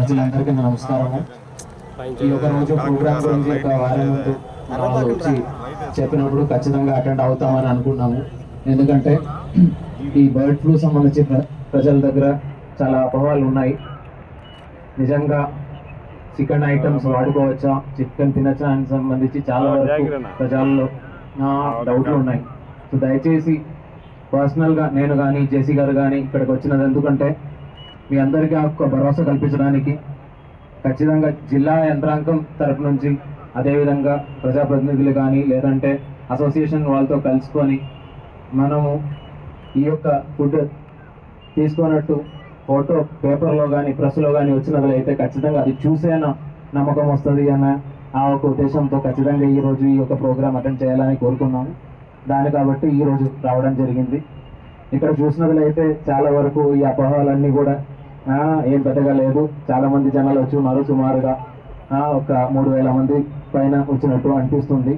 ప్రజలందరికీ నమస్కారము. ఈ ఒక రోజు ప్రోగ్రామ్ గురించి ఒక వారం ముందు వాళ్ళు వచ్చి చెప్పినప్పుడు ఖచ్చితంగా అటెండ్ అవుతామని అనుకున్నాము. ఎందుకంటే ఈ బర్డ్ ఫ్లూ సంబంధించి ప్రజల దగ్గర చాలా అపోహలు ఉన్నాయి. నిజంగా చికెన్ ఐటమ్స్ వాడుకోవచ్చా, చికెన్ తినచ్చా అని సంబంధించి చాలా వరకు ప్రజల్లో డౌట్లు ఉన్నాయి. సో దయచేసి పర్సనల్గా నేను కానీ జేసీ గారు కానీ ఇక్కడికి వచ్చినది ఎందుకంటే మీ అందరికీ ఒక భరోసా కల్పించడానికి, ఖచ్చితంగా జిల్లా యంత్రాంగం తరపు నుంచి అదేవిధంగా ప్రజాప్రతినిధులు కానీ లేదంటే అసోసియేషన్ వాళ్ళతో కలుసుకొని మనము ఈ యొక్క ఫుడ్ తీసుకున్నట్టు ఫోటో పేపర్లో కానీ ప్రెస్లో కానీ వచ్చినట్లయితే ఖచ్చితంగా అది చూసేనా నమ్మకం వస్తుంది అన్న ఆ ఒక ఉద్దేశంతో ఖచ్చితంగా ఈరోజు ఈ యొక్క ప్రోగ్రామ్ అటెండ్ చేయాలని కోరుకున్నాము. దాని కాబట్టి ఈరోజు రావడం జరిగింది. ఇక్కడ చూసినట్లయితే చాలా వరకు ఈ అపోహలన్నీ కూడా ఏం పెద్దగా లేదు. చాలామంది జనాలు వచ్చి ఉన్నారు, సుమారుగా ఒక 3000 మంది పైన వచ్చినట్టు అనిపిస్తుంది.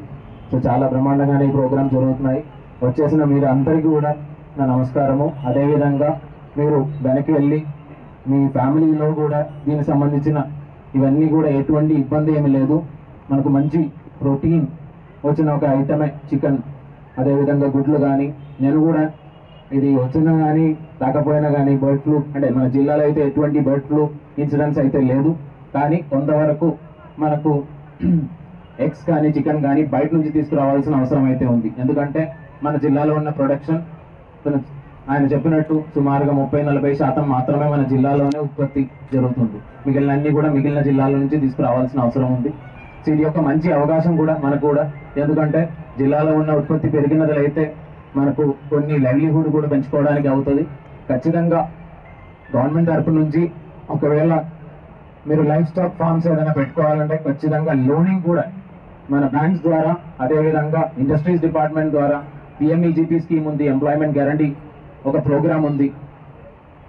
సో చాలా బ్రహ్మాండంగానే ఈ ప్రోగ్రామ్ జరుగుతున్నాయి. వచ్చేసిన మీరు అందరికీ కూడా నా నమస్కారము. అదేవిధంగా మీరు వెనక్కి వెళ్ళి మీ ఫ్యామిలీలో కూడా దీనికి సంబంధించిన ఇవన్నీ కూడా ఎటువంటి ఇబ్బంది ఏమీ లేదు. మనకు మంచి ప్రోటీన్ వచ్చిన ఒక ఐటమే చికెన్, అదేవిధంగా గుడ్లు కానీ. నేను కూడా ఇది వచ్చినా కానీ రాకపోయినా కానీ బర్డ్ ఫ్లూ అంటే మన జిల్లాలో అయితే ఎటువంటి బర్డ్ ఫ్లూ ఇన్సిడెంట్స్ అయితే లేదు. కానీ కొంతవరకు మనకు ఎగ్స్ కానీ చికెన్ కానీ బయట నుంచి తీసుకురావాల్సిన అవసరం అయితే ఉంది. ఎందుకంటే మన జిల్లాలో ఉన్న ప్రొడక్షన్ ఆయన చెప్పినట్టు సుమారుగా 30-40% మాత్రమే మన జిల్లాలోనే ఉత్పత్తి జరుగుతుంది. మిగిలిన అన్ని కూడా మిగిలిన జిల్లాల నుంచి తీసుకురావాల్సిన అవసరం ఉంది. సో ఇది ఒక మంచి అవకాశం కూడా మనకు కూడా. ఎందుకంటే జిల్లాలో ఉన్న ఉత్పత్తి పెరిగినట్లయితే మనకు కొన్ని లైవ్లీహుడ్ కూడా పెంచుకోవడానికి అవుతుంది. ఖచ్చితంగా గవర్నమెంట్ తరపు నుంచి ఒకవేళ మీరు లైఫ్ స్టాక్ ఫార్మ్స్ ఏదైనా పెట్టుకోవాలంటే ఖచ్చితంగా లోనింగ్ కూడా మన బ్యాంక్స్ ద్వారా, అదేవిధంగా ఇండస్ట్రీస్ డిపార్ట్మెంట్ ద్వారా పిఎంఈజీపీ స్కీమ్ ఉంది, ఎంప్లాయ్మెంట్ గ్యారంటీ ఒక ప్రోగ్రామ్ ఉంది,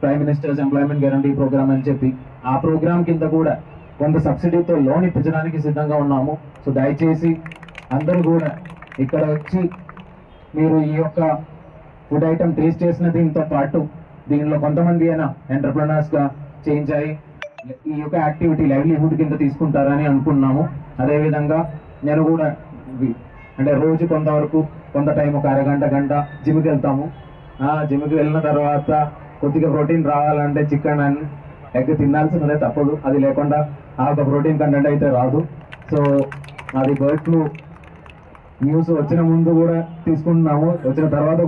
prime minister's employment guarantee program అని చెప్పి ఆ ప్రోగ్రామ్ కింద కూడా కొంత సబ్సిడీతో లోన్ ఇప్పించడానికి సిద్ధంగా ఉన్నాము. సో దయచేసి అందరూ కూడా ఇక్కడ వచ్చి మీరు ఈ యొక్క ఫుడ్ ఐటమ్ టేస్ట్ చేసిన దీంతో పాటు దీనిలో కొంతమంది అయినా ఎంటర్ప్రెనర్స్గా చేంజ్ అయ్యి ఈ యొక్క యాక్టివిటీ లైవ్లీహుడ్ కింద తీసుకుంటారని అనుకున్నాము. అదేవిధంగా నేను కూడా అంటే రోజు కొంత టైం ఒక అరగంట గంట జిమ్కి వెళ్తాము. జిమ్కి వెళ్ళిన తర్వాత కొద్దిగా ప్రోటీన్ రావాలంటే చికెన్ అండ్ ఎగ్ తినాల్సినదే తప్పదు. అది లేకుండా ఆ ఒక ప్రోటీన్ కంటెంట్ అయితే రాదు. సో అది బర్డ్ ఫ్లూ న్యూస్ వచ్చిన ముందు కూడా తీసుకుంటున్నాము, వచ్చిన తర్వాత